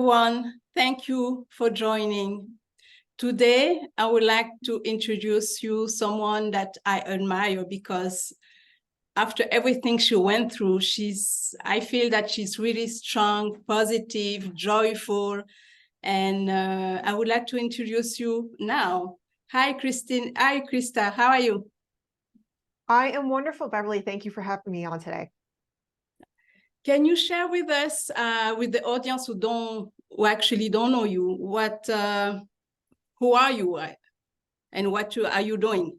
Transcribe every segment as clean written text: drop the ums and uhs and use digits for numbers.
Everyone, thank you for joining. Today, I would like to introduce you someone that I admire because after everything she went through, I feel that she's really strong, positive, joyful, and I would like to introduce you now. Hi, Christine. Hi, Krista. How are you? I am wonderful, Beverley. Thank you for having me on today. Can you share with us, with the audience who actually don't know you, who are you and are you doing?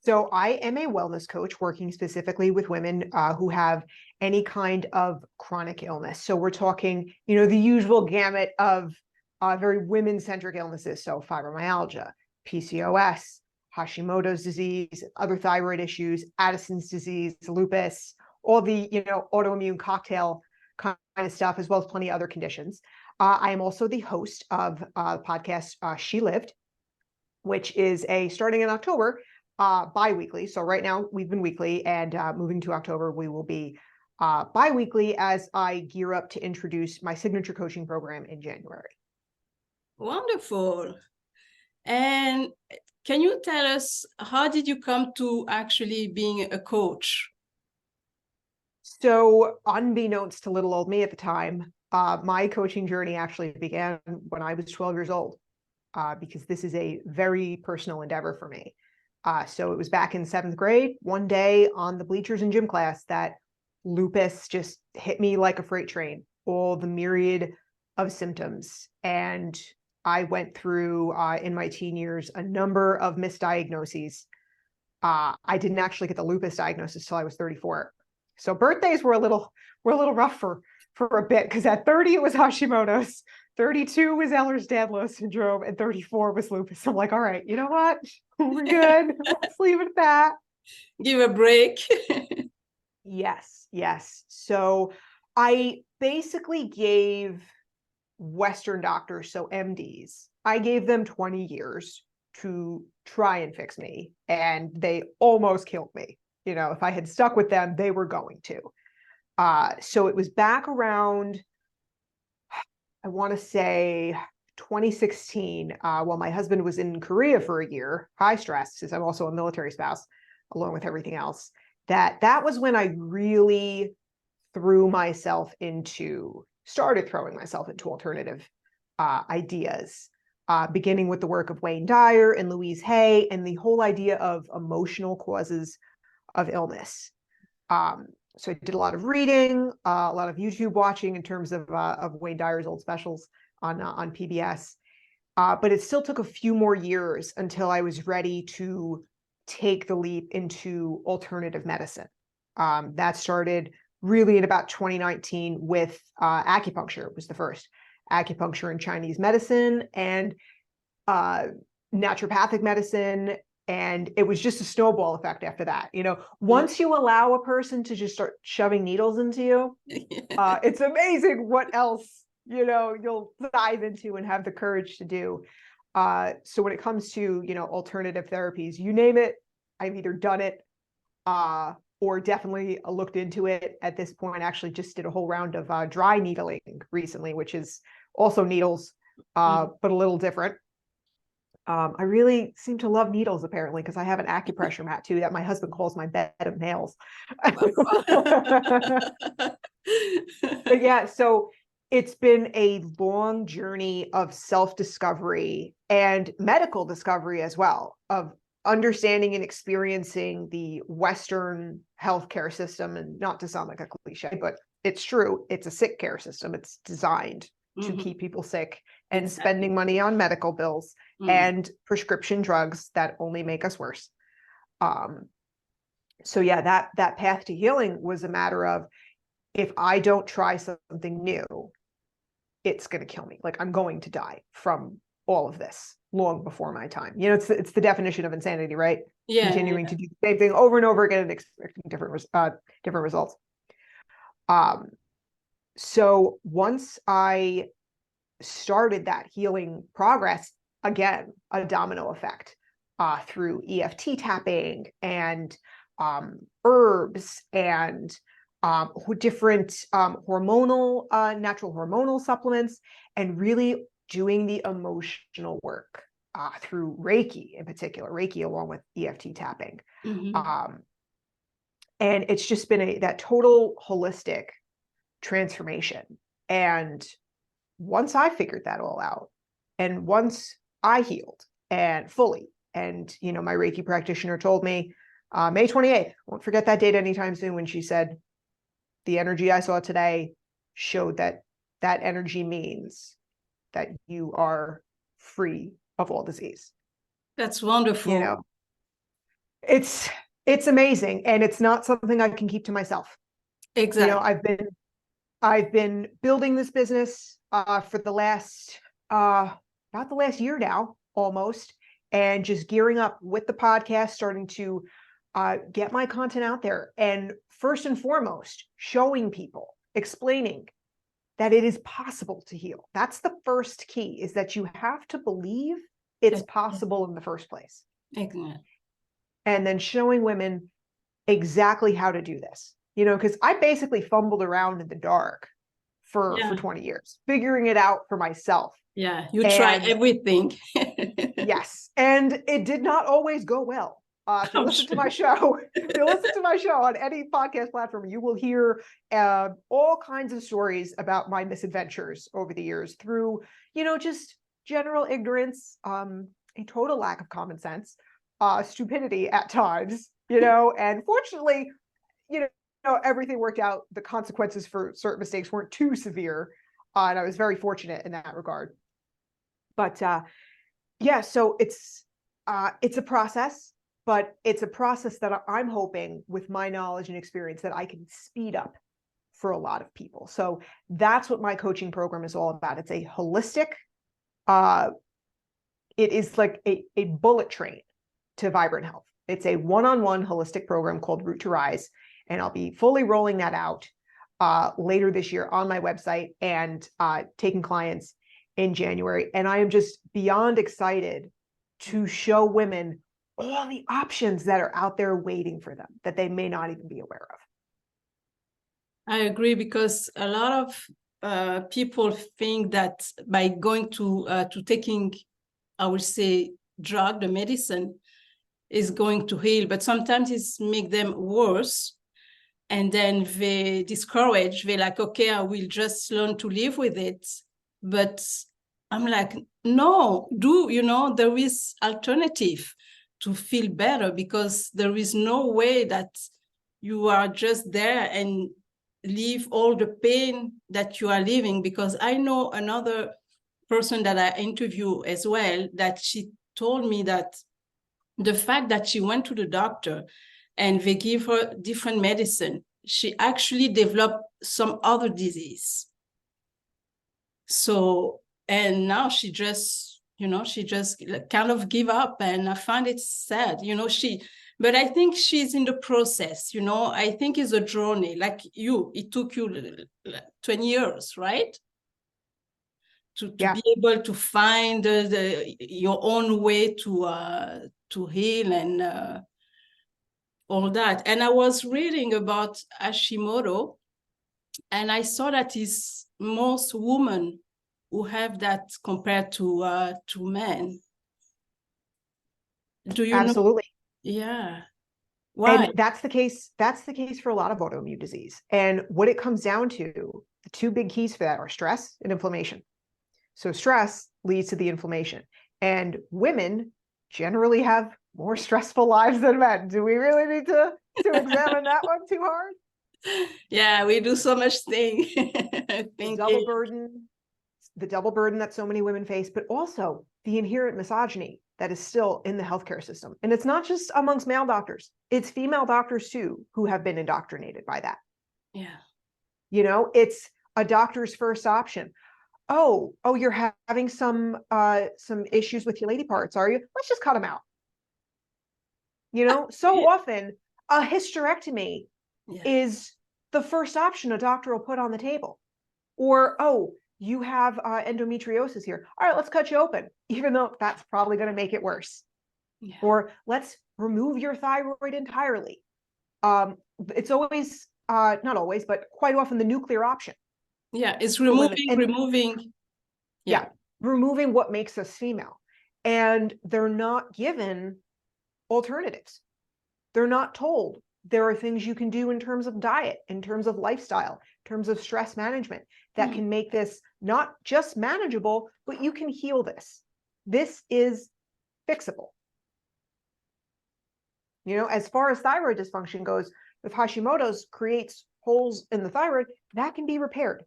So I am a wellness coach working specifically with women who have any kind of chronic illness. So we're talking, the usual gamut of very women-centric illnesses. So fibromyalgia, PCOS, Hashimoto's disease, other thyroid issues, Addison's disease, lupus, all the, autoimmune cocktail kind of stuff, as well as plenty of other conditions. I am also the host of the podcast She Lived, which is starting in October, bi-weekly. So right now we've been weekly, and moving to October, we will be bi-weekly as I gear up to introduce my signature coaching program in January. Wonderful. And can you tell us, how did you come to actually being a coach? So unbeknownst to little old me at the time, my coaching journey actually began when I was 12 years old, because this is a very personal endeavor for me. So it was back in 7th grade, one day on the bleachers in gym class, that lupus just hit me like a freight train, all the myriad of symptoms. And I went through, in my teen years, a number of misdiagnoses. I didn't actually get the lupus diagnosis till I was 34. So birthdays were a little rough for a bit, because at 30 it was Hashimoto's, 32 was Ehlers-Danlos syndrome, and 34 was lupus. I'm like, all right, you know what? We're good. Let's leave it at that. Give a break. Yes. So I basically gave Western doctors, so MDs, I gave them 20 years to try and fix me, and they almost killed me. If I had stuck with them, they were going to. So it was back around, I want to say 2016, while my husband was in Korea for a year, high stress, since I'm also a military spouse, along with everything else, that was when I really started throwing myself into alternative ideas, beginning with the work of Wayne Dyer and Louise Hay, and the whole idea of emotional causes of illness. So I did a lot of reading, a lot of YouTube watching in terms of Wayne Dyer's old specials on PBS. But it still took a few more years until I was ready to take the leap into alternative medicine. That started really in about 2019 with acupuncture. Was the first acupuncture and Chinese medicine, and naturopathic medicine. And it was just a snowball effect after that. Once you allow a person to just start shoving needles into you, it's amazing what else, you'll dive into and have the courage to do. So when it comes to, alternative therapies, you name it, I've either done it or definitely looked into it. At this point, actually just did a whole round of dry needling recently, which is also needles, but a little different. I really seem to love needles, apparently, because I have an acupressure mat too that my husband calls my bed of nails. But yeah, so it's been a long journey of self-discovery and medical discovery as well, of understanding and experiencing the Western healthcare system. And not to sound like a cliche, but it's true. It's a sick care system. It's designed to keep people sick and spending money on medical bills and prescription drugs that only make us worse. So yeah, that path to healing was a matter of, if I don't try something new, it's going to kill me. Like, I'm going to die from all of this long before my time. It's the definition of insanity, right? Yeah, continuing to do the same thing over and over again and expecting different results. So once I started that healing progress, again, a domino effect through EFT tapping and herbs and different hormonal, natural hormonal supplements, and really doing the emotional work through Reiki in particular, Reiki along with EFT tapping. Mhm. And it's just been that total holistic transformation. And once I figured that all out, and once I healed and fully, and my Reiki practitioner told me May 28th, won't forget that date anytime soon, when she said, the energy I saw today showed that energy means that you are free of all disease. That's wonderful. It's amazing, and it's not something I can keep to myself. Exactly. I've been building this business for the last about the last year now, almost, and just gearing up with the podcast, starting to get my content out there, and first and foremost, showing people, explaining that it is possible to heal. That's the first key, is that you have to believe it's possible in the first place. Exactly. And then showing women exactly how to do this. Because I basically fumbled around in the dark for 20 years, figuring it out for myself. Yeah, you try everything. Yes, and it did not always go well. If you listen to my show, on any podcast platform, you will hear all kinds of stories about my misadventures over the years through, just general ignorance, a total lack of common sense, stupidity at times, and fortunately, everything worked out. The consequences for certain mistakes weren't too severe, and I was very fortunate in that regard. But yeah, so it's a process, but it's a process that I'm hoping, with my knowledge and experience, that I can speed up for a lot of people. So that's what my coaching program is all about. It's a holistic, it is like a bullet train to vibrant health. It's a one-on-one holistic program called Root to Rise, and I'll be fully rolling that out later this year on my website, and taking clients in January. And I am just beyond excited to show women all the options that are out there waiting for them, that they may not even be aware of. I agree, because a lot of people think that by going to taking, I would say, the medicine is going to heal, but sometimes it's make them worse. And then they discourage, they're like, okay, I will just learn to live with it. But I'm like, no, there is alternative to feel better, because there is no way that you are just there and leave all the pain that you are living. Because I know another person that I interview as well, that she told me that the fact that she went to the doctor and they give her different medicine, she actually developed some other disease. So, and now she just kind of give up, and I find it sad, but I think she's in the process, I think it's a journey, like it took you 20 years, right? To be able to find your own way to heal and all that. And I was reading about Hashimoto, and I saw that it's most women who have that compared to men. Do you Absolutely know? Yeah. Why? And that's the case for a lot of autoimmune disease. And what it comes down to, the two big keys for that are stress and inflammation. So stress leads to the inflammation, and women generally have more stressful lives than men. Do we really need to examine that one too hard? Yeah, we do so much thing. The double burden that so many women face, but also the inherent misogyny that is still in the healthcare system. And it's not just amongst male doctors, it's female doctors too, who have been indoctrinated by that. Yeah. It's a doctor's first option. Oh, you're having some issues with your lady parts, are you? Let's just cut them out. So often a hysterectomy is the first option a doctor will put on the table. Or, oh, you have endometriosis here. All right, let's cut you open, even though that's probably going to make it worse. Or let's remove your thyroid entirely. It's always not always, but quite often the nuclear option. Yeah, it's for women. removing. Yeah, removing what makes us female. And they're not given alternatives. They're not told there are things you can do in terms of diet, in terms of lifestyle, in terms of stress management that can make this not just manageable, but you can heal this. This is fixable. You know, as far as thyroid dysfunction goes, if Hashimoto's creates holes in the thyroid, that can be repaired.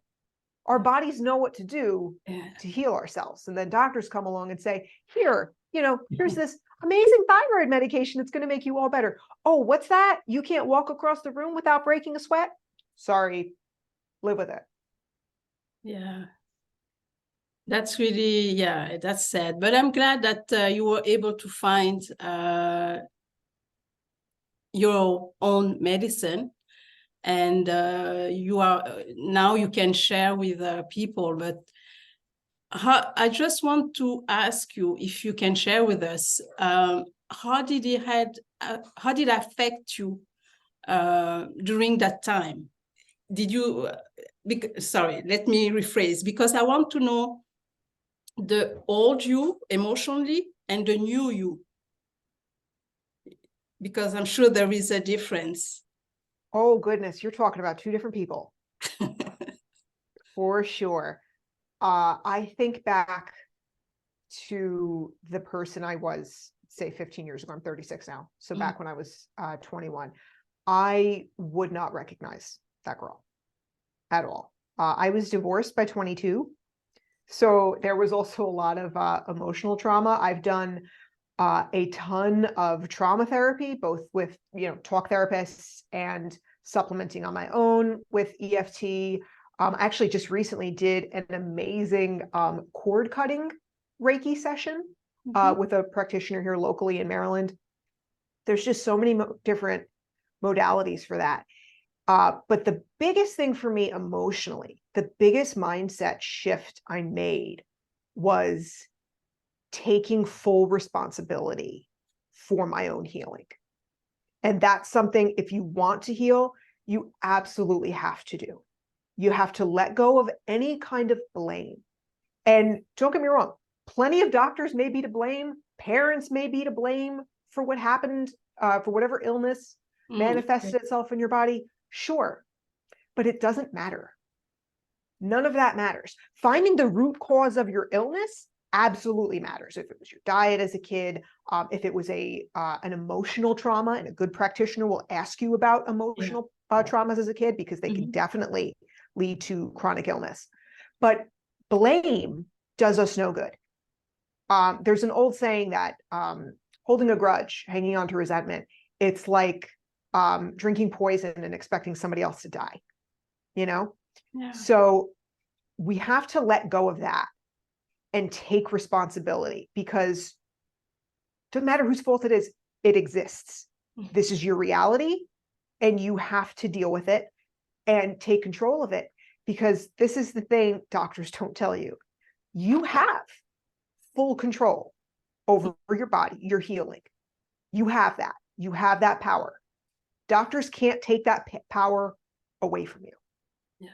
Our bodies know what to do to heal ourselves. And then doctors come along and say, here, you know, here's this amazing thyroid medication that's going to make you all better. Oh, what's that? You can't walk across the room without breaking a sweat? Sorry, live with it. Yeah. That's really, yeah, that's sad. But I'm glad that you were able to find your own medicine, and you are now you can share with people. But I just want to ask you if you can share with us how did it affect you during that time? Did you? Sorry, let me rephrase, because I want to know the old you emotionally and the new you, because I'm sure there is a difference. Oh, goodness. You're talking about two different people. For sure. I think back to the person I was, say, 15 years ago. I'm 36 now. So back when I was 21, I would not recognize that girl at all. I was divorced by 22. So there was also a lot of emotional trauma. I've done a ton of trauma therapy, both with, you know, talk therapists and supplementing on my own with EFT. I actually just recently did an amazing cord cutting Reiki session with a practitioner here locally in Maryland. There's just so many different modalities for that. But the biggest thing for me emotionally, the biggest mindset shift I made was taking full responsibility for my own healing. And that's something, if you want to heal, you absolutely have to do. You have to let go of any kind of blame. And don't get me wrong, plenty of doctors may be to blame, parents may be to blame for what happened, for whatever illness manifested itself in your body. Sure, but it doesn't matter. None of that matters. Finding the root cause of your illness absolutely matters. If it was your diet as a kid, if it was an emotional trauma, and a good practitioner will ask you about emotional traumas as a kid, because they can definitely lead to chronic illness. But blame does us no good. There's an old saying that holding a grudge, hanging on to resentment, it's like drinking poison and expecting somebody else to die, you know? Yeah. So we have to let go of that and take responsibility, because it doesn't matter whose fault it is, it exists. This is your reality, and you have to deal with it and take control of it, because this is the thing doctors don't tell you. You have full control over your body, your healing. You have that. You have that power. Doctors can't take that power away from you. Yeah,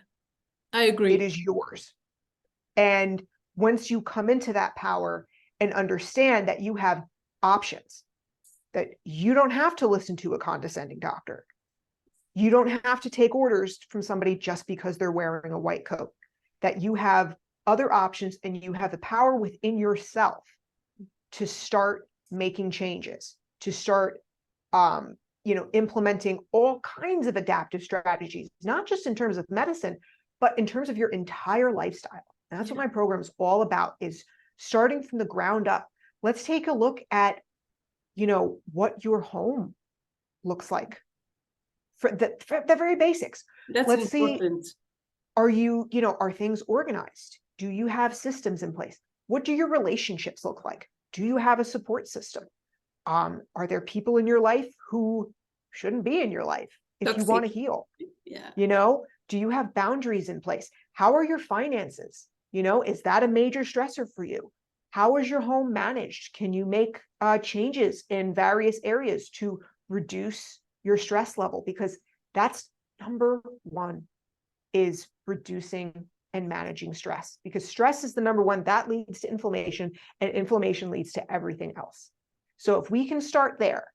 I agree. It is yours. And once you come into that power and understand that you have options, that you don't have to listen to a condescending doctor. You don't have to take orders from somebody just because they're wearing a white coat, that you have other options, and you have the power within yourself to start making changes, to start implementing all kinds of adaptive strategies, not just in terms of medicine, but in terms of your entire lifestyle. And that's what my program is all about, is starting from the ground up. Let's take a look at, what your home looks like for the very basics. Let's important. See, are things organized? Do you have systems in place? What do your relationships look like? Do you have a support system? Are there people in your life who shouldn't be in your life if you want to heal? Yeah. Do you have boundaries in place? How are your finances? Is that a major stressor for you? How is your home managed? Can you make changes in various areas to reduce your stress level? Because that's number one is reducing and managing stress, because stress is the number one that leads to inflammation, and inflammation leads to everything else. So if we can start there,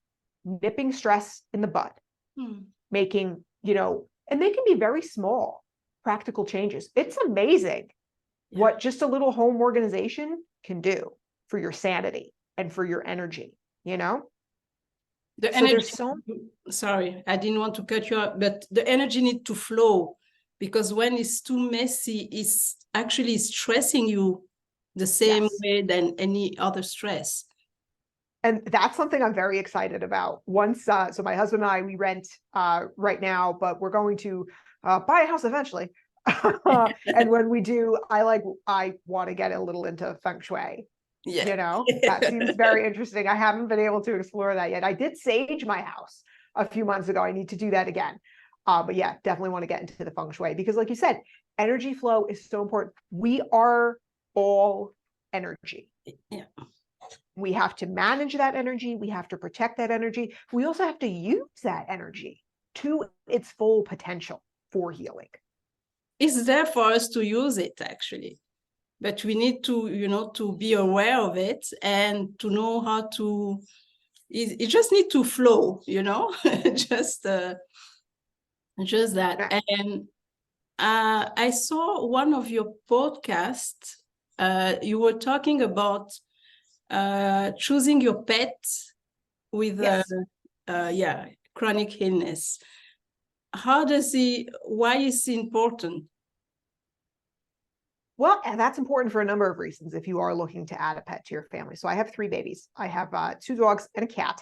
nipping stress in the bud, making, and they can be very small, practical changes. It's amazing what just a little home organization can do for your sanity and for your energy, The So energy, there's so sorry, I didn't want to cut you off, but the energy needs to flow, because when it's too messy, it's actually stressing you the same way than any other stress. And that's something I'm very excited about. Once, so my husband and I, we rent right now, but we're going to buy a house eventually. And when we do, I want to get a little into feng shui. That seems very interesting. I haven't been able to explore that yet. I did sage my house a few months ago. I need to do that again. But yeah, definitely want to get into the feng shui, because like you said, energy flow is so important. We are all energy. Yeah. We have to manage that energy. We have to protect that energy. We also have to use that energy to its full potential for healing. It's there for us to use it, actually. But we need to, to be aware of it and to know how to, it just need to flow, just that. And I saw one of your podcasts, you were talking about choosing your pet with chronic illness. Why is it important? Well, and that's important for a number of reasons if you are looking to add a pet to your family. So I have 3 babies. I have 2 dogs and a cat,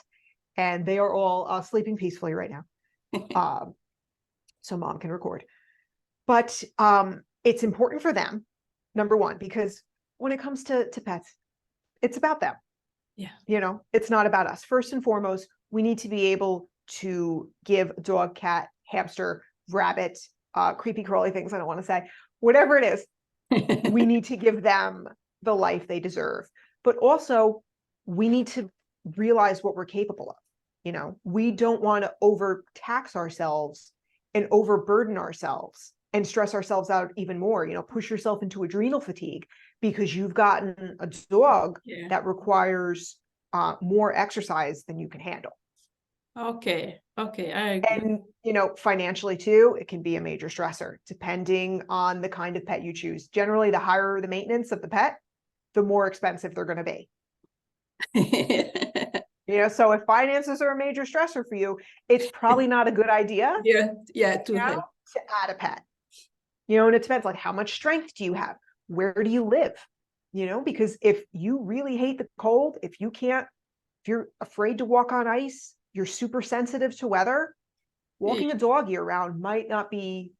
and they are all sleeping peacefully right now. So mom can record. But it's important for them, number one, because when it comes to pets, it's about them. Yeah. It's not about us. First and foremost, we need to be able to give a dog, cat, hamster, rabbit, creepy crawly things I don't want to say, whatever it is, we need to give them the life they deserve. But also, we need to realize what we're capable of. We don't want to overtax ourselves and overburden ourselves and stress ourselves out even more, push yourself into adrenal fatigue because you've gotten a dog that requires more exercise than you can handle. Okay, I agree. And, financially too, it can be a major stressor depending on the kind of pet you choose. Generally, the higher the maintenance of the pet, the more expensive they're going to be. So if finances are a major stressor for you, it's probably not a good idea to add a pet. And it depends, like, how much strength do you have? Where do you live? Because if you really hate the cold, if you're afraid to walk on ice, you're super sensitive to weather, walking a dog year round might not be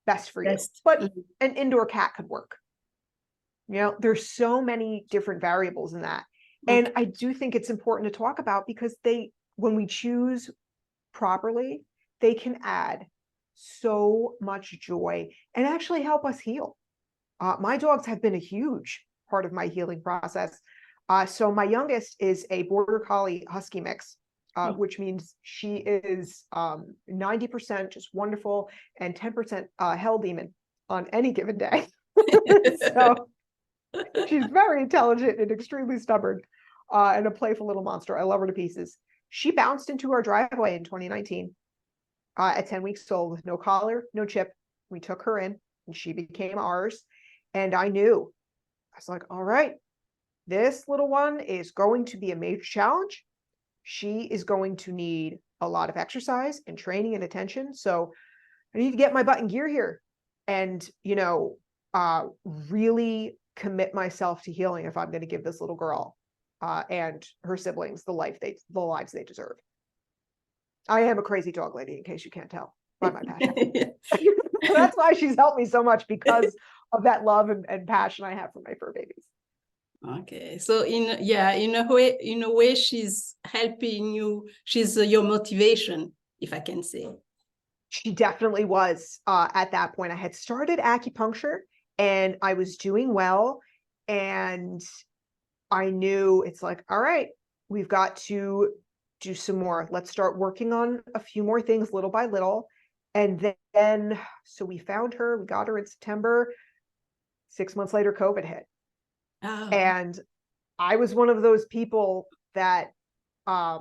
best for you, but an indoor cat could work. There's so many different variables in that. And I do think it's important to talk about, because when we choose properly, they can add so much joy and actually help us heal. My dogs have been a huge part of my healing process. So my youngest is a border collie husky mix, which means she is 90% just wonderful and 10% hell demon on any given day. So she's very intelligent and extremely stubborn, and a playful little monster. I love her to pieces. She bounced into our driveway in 2019 at 10 weeks old with no collar, no chip. We took her in and she became ours. And I was like, all right, this little one is going to be a major challenge. She is going to need a lot of exercise and training and attention. So I need to get my butt in gear here and, really commit myself to healing if I'm going to give this little girl and her siblings the lives they deserve. I am a crazy dog lady, in case you can't tell by my passion. That's why she's helped me so much, because of that love and passion I have for my fur babies. Okay, so in a way, she's helping you. She's your motivation, if I can say. She definitely was. At that point, I had started acupuncture and I was doing well, and I knew it's like, all right, we've got to do some more. Let's start working on a few more things little by little. And then, so we found her, we got her in September. 6 months later, COVID hit. Oh. And I was one of those people that, I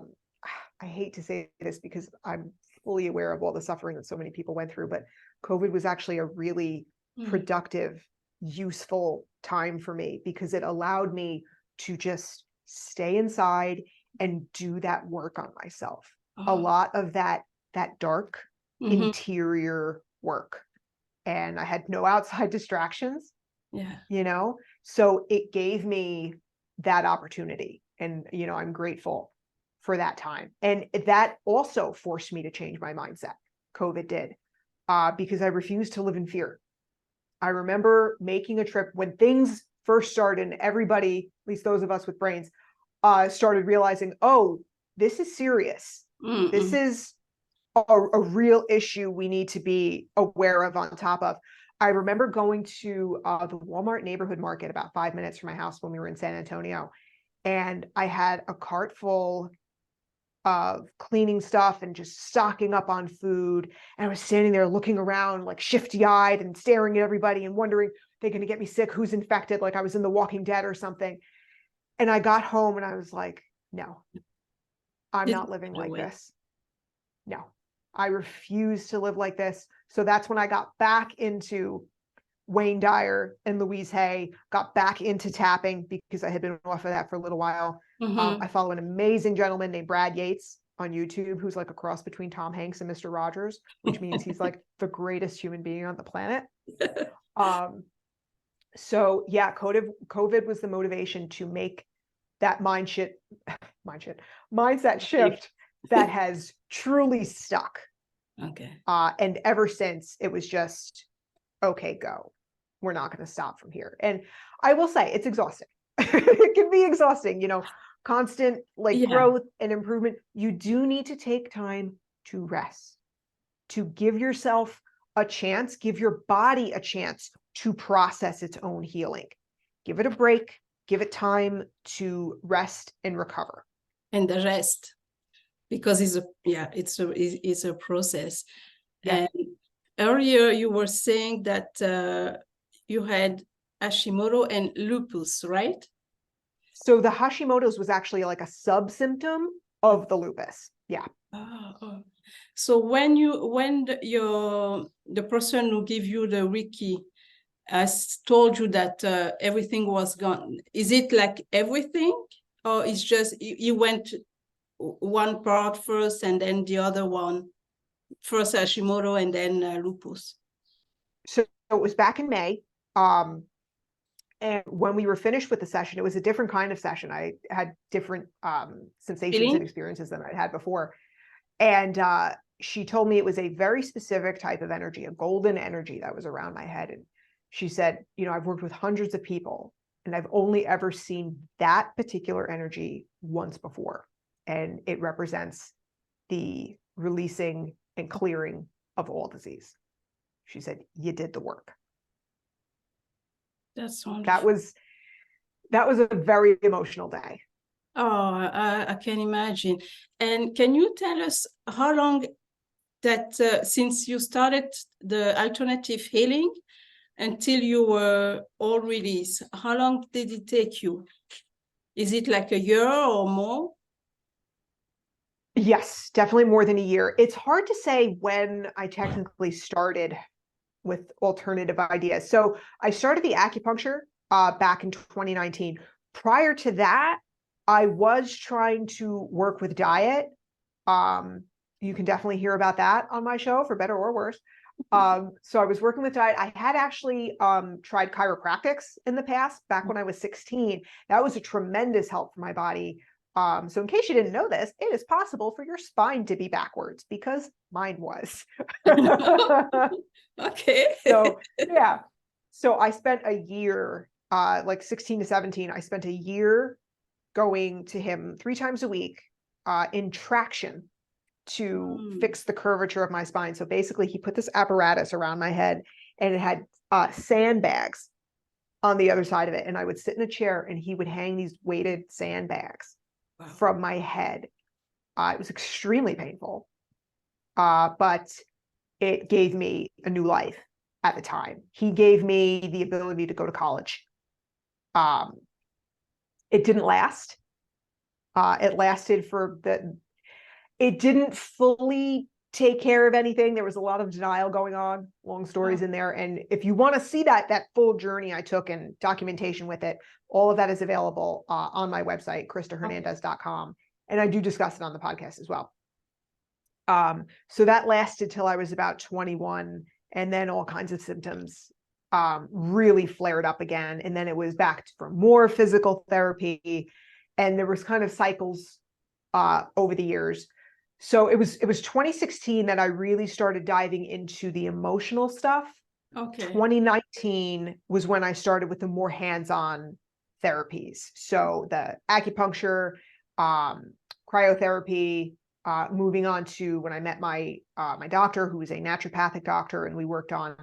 hate to say this because I'm fully aware of all the suffering that so many people went through, but COVID was actually a really productive, useful time for me because it allowed me to just stay inside and do that work on myself. A lot of that dark interior work. And I had no outside distractions. Yeah. You know, so it gave me that opportunity. And, you know, I'm grateful for that time. And that also forced me to change my mindset. COVID did, because I refused to live in fear. I remember making a trip when things first started and everybody, at least those of us with brains, started realizing, oh, this is serious. This is a real issue we need to be aware of, on top of. I remember going to the Walmart neighborhood market about 5 minutes from my house when we were in San Antonio. And I had a cart full of cleaning stuff and just stocking up on food. And I was standing there looking around like shifty-eyed and staring at everybody and wondering, they're going to get me sick? Who's infected? Like I was in The Walking Dead or something. And I got home and I was like, no, I'm not living like this. No, I refuse to live like this. So that's when I got back into Wayne Dyer and Louise Hay, got back into tapping because I had been off of that for a little while. I follow an amazing gentleman named Brad Yates on YouTube, who's like a cross between Tom Hanks and Mr. Rogers, which means he's like the greatest human being on the planet. So yeah, COVID was the motivation to make that mindset shift that has truly stuck. Okay. And ever since, it was just, okay, go. We're not going to stop from here. And I will say it's exhausting. It can be exhausting, you know, constant growth and improvement. You do need to take time to rest, to give yourself a chance, give your body a chance to process its own healing. Give it a break, give it time to rest and recover. And the rest, because it's a process. Yeah. And earlier you were saying that you had Hashimoto and lupus, right? So the Hashimoto's was actually like a sub-symptom of the lupus. Yeah. Oh. So when the person who gave you the Reiki has told you that everything was gone, is it like everything, or it's just you went one part first and then the other one, first Hashimoto and then lupus? So it was back in May. And when we were finished with the session, it was a different kind of session. I had different sensations and experiences than I'd had before. And she told me it was a very specific type of energy, a golden energy that was around my head. And she said, you know, I've worked with hundreds of people and I've only ever seen that particular energy once before. And it represents the releasing and clearing of all disease. She said, you did the work. That's wonderful. That was a very emotional day. Oh, I can imagine. And can you tell us how long that since you started the alternative healing until you were all released, how long did it take you? Is it like a year or more? Yes, definitely more than a year. It's hard to say when I technically started with alternative ideas. So I started the acupuncture back in 2019. Prior to that, I was trying to work with diet. You can definitely hear about that on my show, for better or worse. So I was working with diet. I had actually tried chiropractics in the past, back when I was 16. That was a tremendous help for my body. So in case you didn't know this, it is possible for your spine to be backwards, because mine was. Okay. So yeah. So I spent a year, like 16 to 17, I spent a year going to him 3 times a week in traction to fix the curvature of my spine. So basically he put this apparatus around my head and it had sandbags on the other side of it. And I would sit in a chair and he would hang these weighted sandbags from my head. It was extremely painful. But it gave me a new life at the time. He gave me the ability to go to college. It didn't last. It lasted it didn't fully take care of anything. There was a lot of denial going on, long stories in there. And if you want to see that full journey I took and documentation with it, all of that is available on my website, KristaHernandez.com. And I do discuss it on the podcast as well. So that lasted till I was about 21. And then all kinds of symptoms really flared up again. And then it was back for more physical therapy. And there was kind of cycles over the years. So it was 2016 that I really started diving into the emotional stuff. Okay. 2019 was when I started with the more hands-on therapies. So the acupuncture, cryotherapy, moving on to when I met my doctor, who was a naturopathic doctor, and we worked on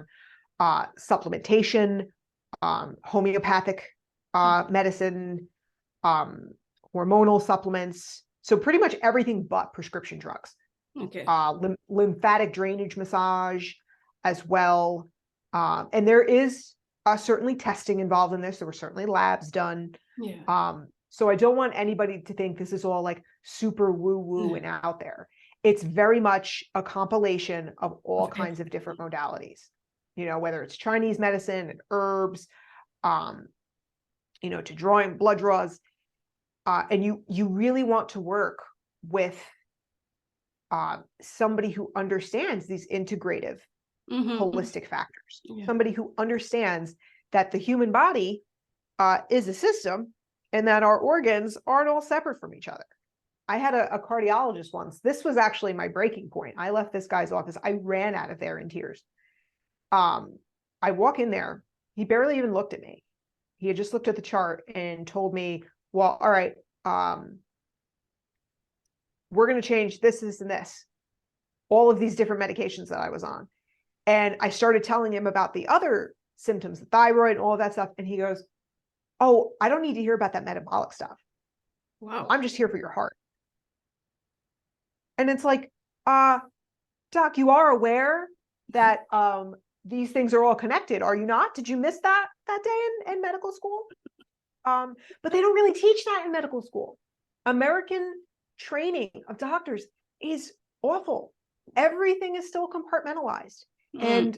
supplementation, homeopathic medicine, hormonal supplements. So pretty much everything but prescription drugs. Okay. Lymphatic drainage massage as well. And there is certainly testing involved in this. There were certainly labs done. Yeah. So I don't want anybody to think this is all like super woo-woo and out there. It's very much a compilation of all kinds of different modalities, whether it's Chinese medicine and herbs, to drawing blood draws. And you really want to work with somebody who understands these integrative, holistic factors. Yeah. Somebody who understands that the human body is a system and that our organs aren't all separate from each other. I had a cardiologist once. This was actually my breaking point. I left this guy's office. I ran out of there in tears. I walk in there. He barely even looked at me. He had just looked at the chart and told me, well, all right, we're going to change this, this, and this, all of these different medications that I was on. And I started telling him about the other symptoms, the thyroid and all of that stuff. And he goes, oh, I don't need to hear about that metabolic stuff. Wow. I'm just here for your heart. And it's like, Doc, you are aware that these things are all connected, are you not? Did you miss that day in medical school? But they don't really teach that in medical school. American training of doctors is awful. Everything is still compartmentalized. And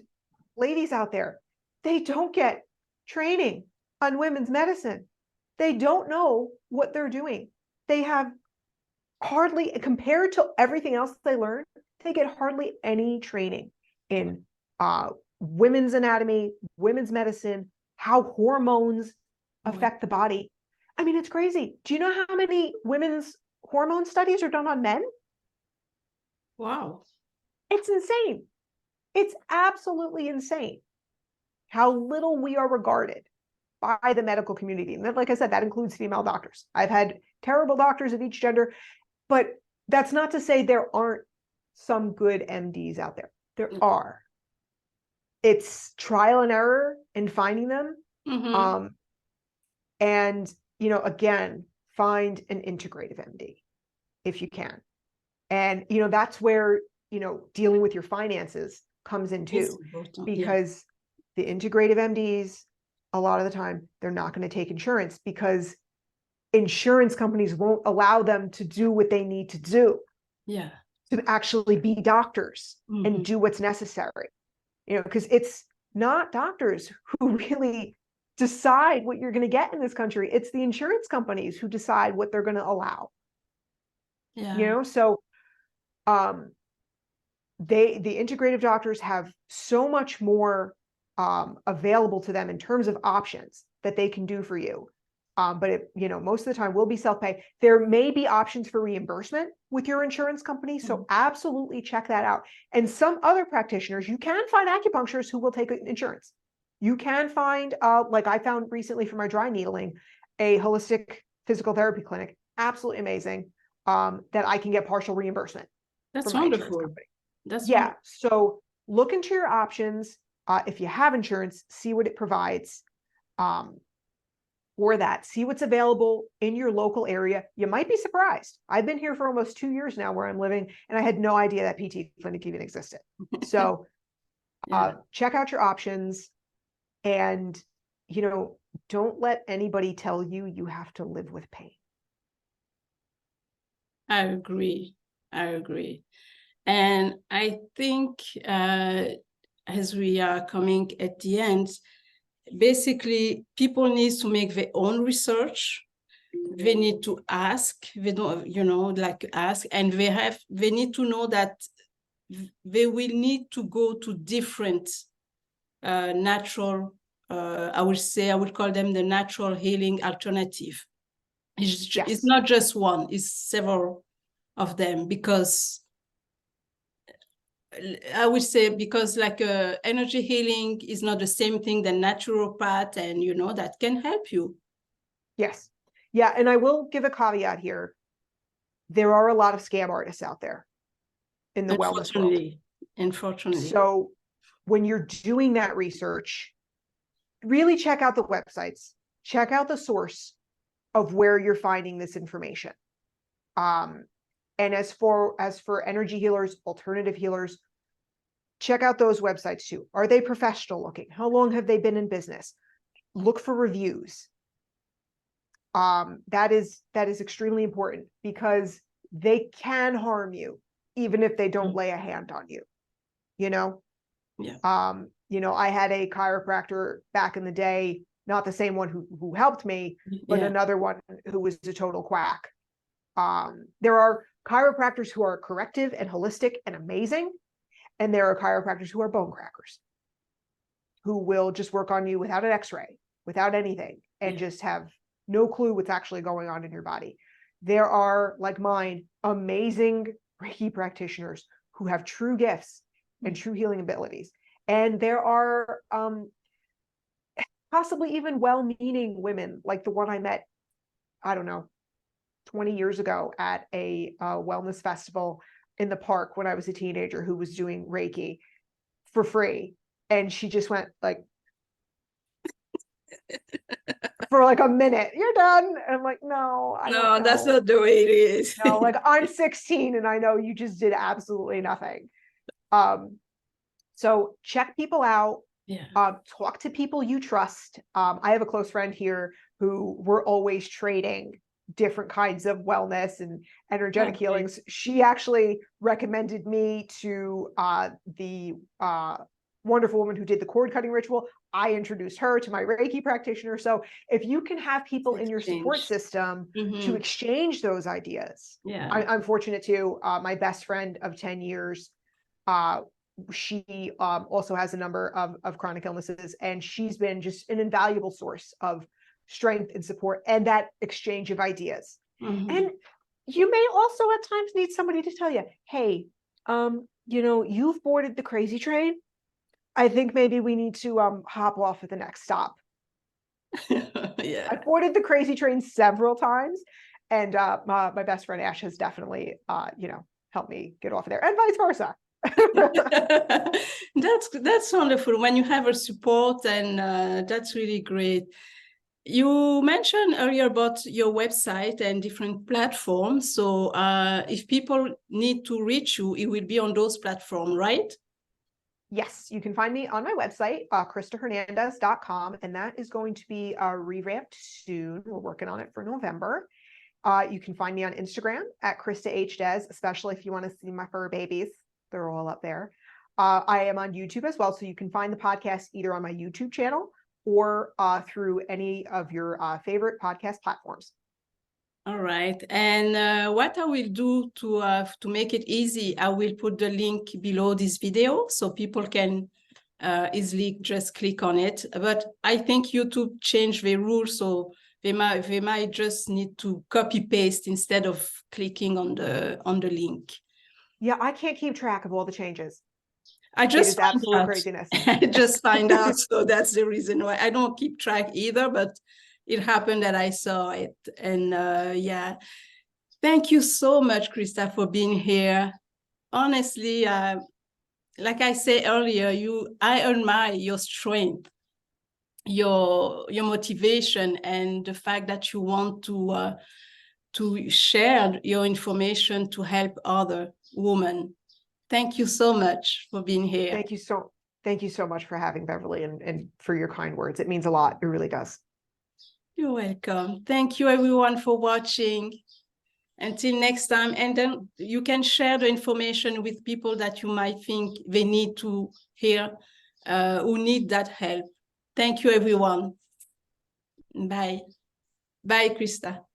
ladies out there, they don't get training on women's medicine. They don't know what they're doing. They have hardly, compared to everything else they learn, they get hardly any training in women's anatomy, women's medicine, how hormones affect the body. I mean, it's crazy. Do you know how many women's hormone studies are done on men? Wow. It's insane. It's absolutely insane how little we are regarded by the medical community. And like I said, that includes female doctors. I've had terrible doctors of each gender, but that's not to say there aren't some good MDs out there. There are. It's trial and error in finding them. And, again, find an integrative MD if you can. And, that's where, dealing with your finances comes in too, because the integrative MDs, a lot of the time, they're not going to take insurance because insurance companies won't allow them to do what they need to do. Yeah. To actually be doctors and do what's necessary. Because it's not doctors who really decide what you're going to get in this country. It's the insurance companies who decide what they're going to allow. Yeah. So the integrative doctors have so much more available to them in terms of options that they can do for you. But it, most of the time will be self-pay. There may be options for reimbursement with your insurance company. So absolutely check that out. And some other practitioners, you can find acupuncturists who will take insurance. You can find, like I found recently for my dry needling, a holistic physical therapy clinic, absolutely amazing, that I can get partial reimbursement. That's wonderful. That's wonderful. So look into your options. If you have insurance, see what it provides. for that. See what's available in your local area. You might be surprised. I've been here for almost 2 years now where I'm living, and I had no idea that PT clinic even existed. So check out your options, and, you know, don't let anybody tell you you have to live with pain. I agree. And I think as we are coming at the end, basically people need to make their own research. They need to ask, they don't, you know, like ask, and they need to know that they will need to go to different natural, I would call them the natural healing alternative. It's not just one, it's several of them, because I would say, because like energy healing is not the same thing than naturopath, and you know, that can help you. Yes. Yeah. And I will give a caveat here. There are a lot of scam artists out there in the wellness world. Unfortunately. So when you're doing that research, really check out the websites, check out the source of where you're finding this information. And as for energy healers, alternative healers, check out those websites too. Are they professional looking? How long have they been in business? Look for reviews. That is extremely important, because they can harm you even if they don't lay a hand on you, you know? Yeah. You know, I had a chiropractor back in the day, not the same one who helped me, but another one who was a total quack. There are chiropractors who are corrective and holistic and amazing, and there are chiropractors who are bone crackers, who will just work on you without an x-ray, without anything, and just have no clue what's actually going on in your body. There are, like mine, amazing Reiki practitioners who have true gifts and true healing abilities. And there are possibly even well-meaning women, like the one I met, I don't know, 20 years ago at a wellness festival in the park when I was a teenager, who was doing Reiki for free. And she just went like, for like a minute, "You're done." And I'm like, no, that's not the way it is. No, like, I'm 16 and I know you just did absolutely nothing. So check people out. Talk to people you trust. I have a close friend here who we're always trading different kinds of wellness and energetic healings. She actually recommended me to the wonderful woman who did the cord cutting ritual. I introduced her to my Reiki practitioner. So if you can have people in your support system to exchange those ideas, I'm fortunate too. My best friend of 10 years, she also has a number of chronic illnesses, and she's been just an invaluable source of strength and support and that exchange of ideas. And you may also at times need somebody to tell you, hey, you know, you've boarded the crazy train. I think maybe we need to hop off at the next stop. I boarded the crazy train several times, and my best friend Ash has definitely you know, helped me get off of there, and vice versa. That's wonderful when you have a support, and that's really great. You mentioned earlier about your website and different platforms. So if people need to reach you, it will be on those platforms, right? Yes, you can find me on my website, KristaHernandez.com, and that is going to be revamped soon. We're working on it for November. You can find me on Instagram at Krista H. Dez, especially if you want to see my fur babies. They're all up there. I am on YouTube as well, so you can find the podcast either on my YouTube channel or through any of your favorite podcast platforms. All right. And what I will do to make it easy, I will put the link below this video so people can easily just click on it. But I think YouTube changed the rules, so they might just need to copy paste instead of clicking on the link. Yeah, I can't keep track of all the changes. I just find absolute craziness. I just find out, so that's the reason why I don't keep track either. But it happened that I saw it, and yeah. Thank you so much, Krista, for being here. Honestly, like I said earlier, I admire your strength. your motivation and the fact that you want to share your information to help other women. Thank you so much for being here. Thank you so much for having Beverley and for your kind words. It means a lot. It really does. You're welcome. Thank you everyone for watching. Until next time, and then you can share the information with people that you might think they need to hear, who need that help. Thank you, everyone. Bye. Bye, Krista.